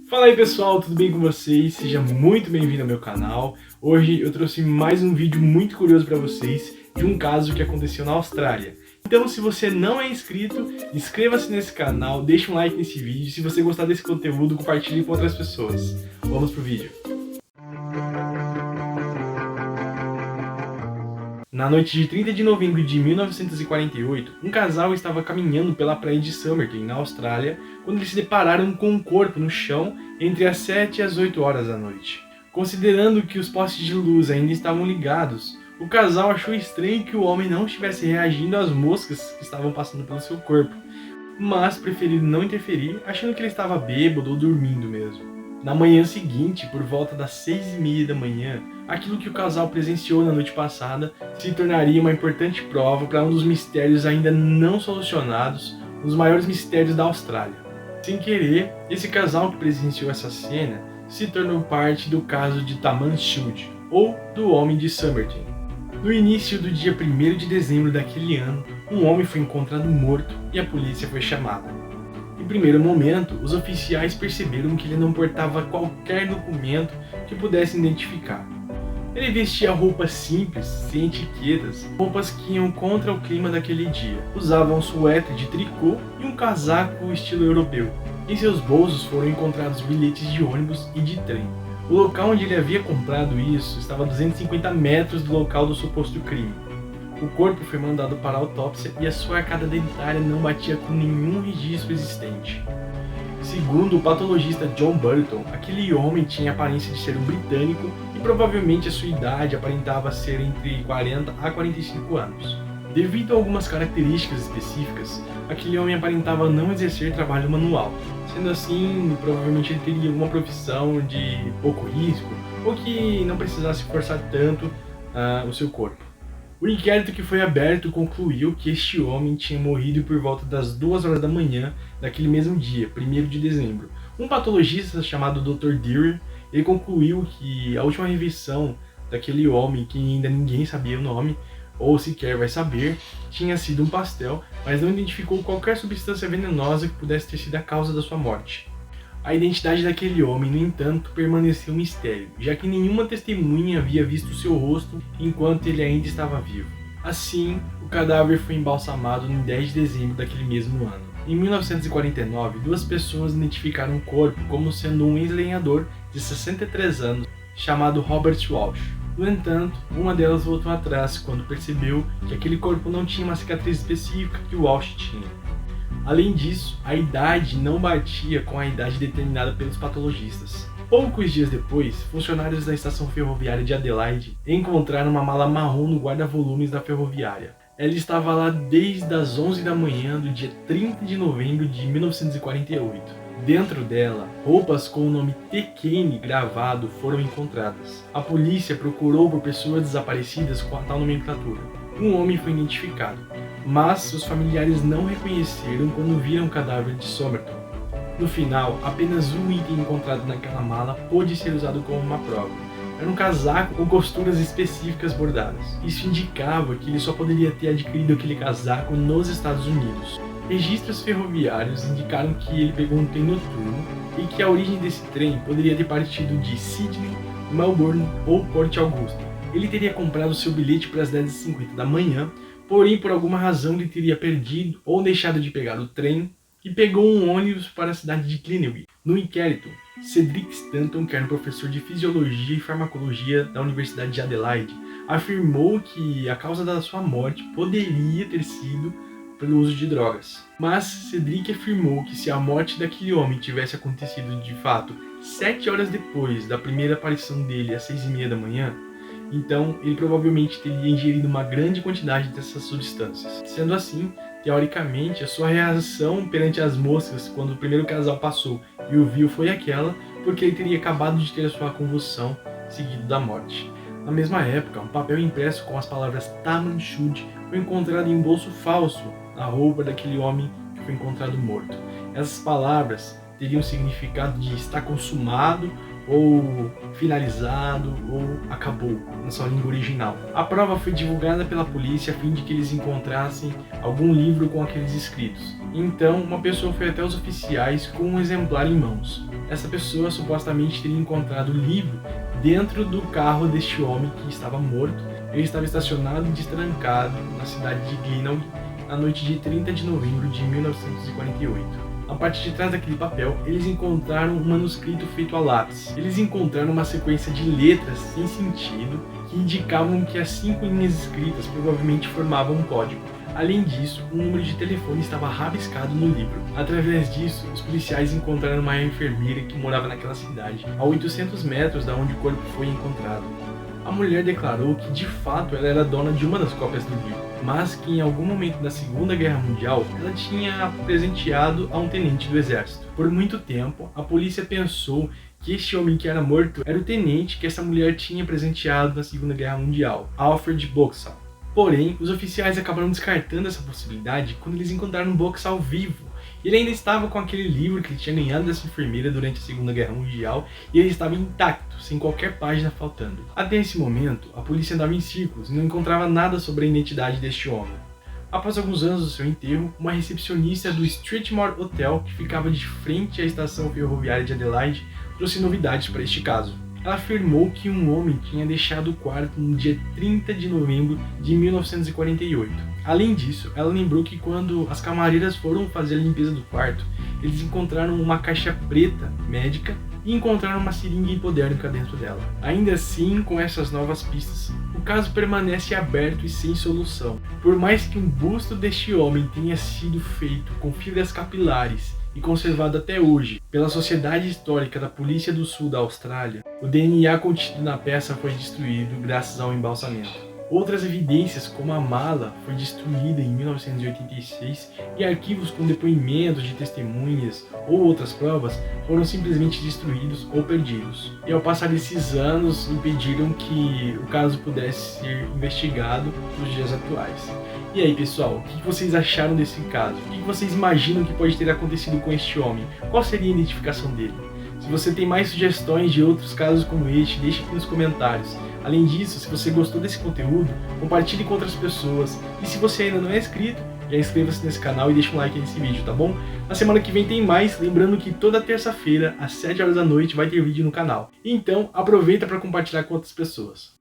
Fala aí pessoal, tudo bem com vocês? Seja muito bem-vindo ao meu canal. Hoje eu trouxe mais um vídeo muito curioso para vocês de um caso que aconteceu na Austrália. Então se você não é inscrito, inscreva-se nesse canal, deixe um like nesse vídeo. Se você gostar desse conteúdo, compartilhe com outras pessoas. Vamos pro vídeo. Na noite de 30 de novembro de 1948, um casal estava caminhando pela praia de Somerton, na Austrália, quando eles se depararam com um corpo no chão entre as 7 e as 8 horas da noite. Considerando que os postes de luz ainda estavam ligados, o casal achou estranho que o homem não estivesse reagindo às moscas que estavam passando pelo seu corpo, mas preferiram não interferir, achando que ele estava bêbado ou dormindo mesmo. Na manhã seguinte, por volta das 6h30 da manhã, aquilo que o casal presenciou na noite passada se tornaria uma importante prova para um dos mistérios ainda não solucionados, um dos maiores mistérios da Austrália. Sem querer, esse casal que presenciou essa cena se tornou parte do caso de Taman Shud, ou do Homem de Somerton. No início do dia 1º de dezembro daquele ano, um homem foi encontrado morto e a polícia foi chamada. Em primeiro momento, os oficiais perceberam que ele não portava qualquer documento que pudessem identificar. Ele vestia roupas simples, sem etiquetas, roupas que iam contra o clima daquele dia. Usava um suéter de tricô e um casaco estilo europeu. Em seus bolsos foram encontrados bilhetes de ônibus e de trem. O local onde ele havia comprado isso estava a 250 metros do local do suposto crime. O corpo foi mandado para a autópsia e a sua arcada dentária não batia com nenhum registro existente. Segundo o patologista John Burton, aquele homem tinha a aparência de ser um britânico e provavelmente a sua idade aparentava ser entre 40 a 45 anos. Devido a algumas características específicas, aquele homem aparentava não exercer trabalho manual. Sendo assim, provavelmente ele teria alguma profissão de pouco risco ou que não precisasse forçar tanto o seu corpo. O inquérito que foi aberto concluiu que este homem tinha morrido por volta das 2 horas da manhã daquele mesmo dia, 1º de dezembro. Um patologista chamado Dr. Deere, ele concluiu que a última refeição daquele homem, que ainda ninguém sabia o nome, ou sequer vai saber, tinha sido um pastel, mas não identificou qualquer substância venenosa que pudesse ter sido a causa da sua morte. A identidade daquele homem, no entanto, permaneceu um mistério, já que nenhuma testemunha havia visto seu rosto enquanto ele ainda estava vivo. Assim, o cadáver foi embalsamado em 10 de dezembro daquele mesmo ano. Em 1949, duas pessoas identificaram o corpo como sendo um ex-lenhador de 63 anos, chamado Robert Walsh. No entanto, uma delas voltou atrás quando percebeu que aquele corpo não tinha uma cicatriz específica que o Walsh tinha. Além disso, a idade não batia com a idade determinada pelos patologistas. Poucos dias depois, funcionários da estação ferroviária de Adelaide encontraram uma mala marrom no guarda-volumes da ferroviária. Ela estava lá desde as 11 da manhã do dia 30 de novembro de 1948. Dentro dela, roupas com o nome T. Kane gravado foram encontradas. A polícia procurou por pessoas desaparecidas com a tal nomenclatura. Um homem foi identificado, mas seus familiares não reconheceram quando viram o cadáver de Somerton. No final, apenas um item encontrado naquela mala pôde ser usado como uma prova. Era um casaco com costuras específicas bordadas. Isso indicava que ele só poderia ter adquirido aquele casaco nos Estados Unidos. Registros ferroviários indicaram que ele pegou um trem noturno e que a origem desse trem poderia ter partido de Sydney, Melbourne ou Port Augusta. Ele teria comprado seu bilhete para as 10h50 da manhã, porém por alguma razão ele teria perdido ou deixado de pegar o trem e pegou um ônibus para a cidade de Cleanaway. No inquérito, Cedric Stanton, que era um professor de Fisiologia e Farmacologia da Universidade de Adelaide, afirmou que a causa da sua morte poderia ter sido pelo uso de drogas. Mas Cedric afirmou que se a morte daquele homem tivesse acontecido de fato 7 horas depois da primeira aparição dele às 6h30 da manhã, então ele provavelmente teria ingerido uma grande quantidade dessas substâncias. Sendo assim, teoricamente, a sua reação perante as moscas quando o primeiro casal passou e o viu foi aquela, porque ele teria acabado de ter a sua convulsão seguido da morte. Na mesma época, um papel impresso com as palavras Taman Shud foi encontrado em um bolso falso na roupa daquele homem que foi encontrado morto. Essas palavras teria um significado de estar consumado, ou finalizado, ou acabou, na sua língua original. A prova foi divulgada pela polícia a fim de que eles encontrassem algum livro com aqueles escritos. Então, uma pessoa foi até os oficiais com um exemplar em mãos. Essa pessoa supostamente teria encontrado o livro dentro do carro deste homem que estava morto. Ele estava estacionado e destrancado na cidade de Glenelg na noite de 30 de novembro de 1948. A parte de trás daquele papel, eles encontraram um manuscrito feito a lápis. Eles encontraram uma sequência de letras sem sentido que indicavam que as 5 linhas escritas provavelmente formavam um código. Além disso, um número de telefone estava rabiscado no livro. Através disso, os policiais encontraram uma enfermeira que morava naquela cidade, a 800 metros da onde o corpo foi encontrado. A mulher declarou que de fato ela era dona de uma das cópias do livro, mas que em algum momento da Segunda Guerra Mundial ela tinha presenteado a um tenente do exército. Por muito tempo, a polícia pensou que este homem que era morto era o tenente que essa mulher tinha presenteado na Segunda Guerra Mundial, Alfred Boxall. Porém, os oficiais acabaram descartando essa possibilidade quando eles encontraram Boxall vivo. Ele ainda estava com aquele livro que ele tinha ganhado dessa enfermeira durante a Segunda Guerra Mundial e ele estava intacto, sem qualquer página faltando. Até esse momento, a polícia andava em círculos e não encontrava nada sobre a identidade deste homem. Após alguns anos do seu enterro, uma recepcionista do Strathmore Hotel, que ficava de frente à estação ferroviária de Adelaide, trouxe novidades para este caso. Ela afirmou que um homem tinha deixado o quarto no dia 30 de novembro de 1948. Além disso, ela lembrou que quando as camareiras foram fazer a limpeza do quarto, eles encontraram uma caixa preta médica e encontraram uma seringa hipodérmica dentro dela. Ainda assim, com essas novas pistas, o caso permanece aberto e sem solução. Por mais que um busto deste homem tenha sido feito com fibras capilares e conservado até hoje pela Sociedade Histórica da Polícia do Sul da Austrália, o DNA contido na peça foi destruído graças ao embalsamento. Outras evidências, como a mala, foi destruída em 1986 e arquivos com depoimentos de testemunhas ou outras provas foram simplesmente destruídos ou perdidos. E ao passar desses anos, impediram que o caso pudesse ser investigado nos dias atuais. E aí, pessoal, o que vocês acharam desse caso? O que vocês imaginam que pode ter acontecido com este homem? Qual seria a identificação dele? Se você tem mais sugestões de outros casos como este, deixe aqui nos comentários. Além disso, se você gostou desse conteúdo, compartilhe com outras pessoas. E se você ainda não é inscrito, já inscreva-se nesse canal e deixe um like nesse vídeo, tá bom? Na semana que vem tem mais, lembrando que toda terça-feira, às 7 horas da noite, vai ter vídeo no canal. Então, aproveita para compartilhar com outras pessoas.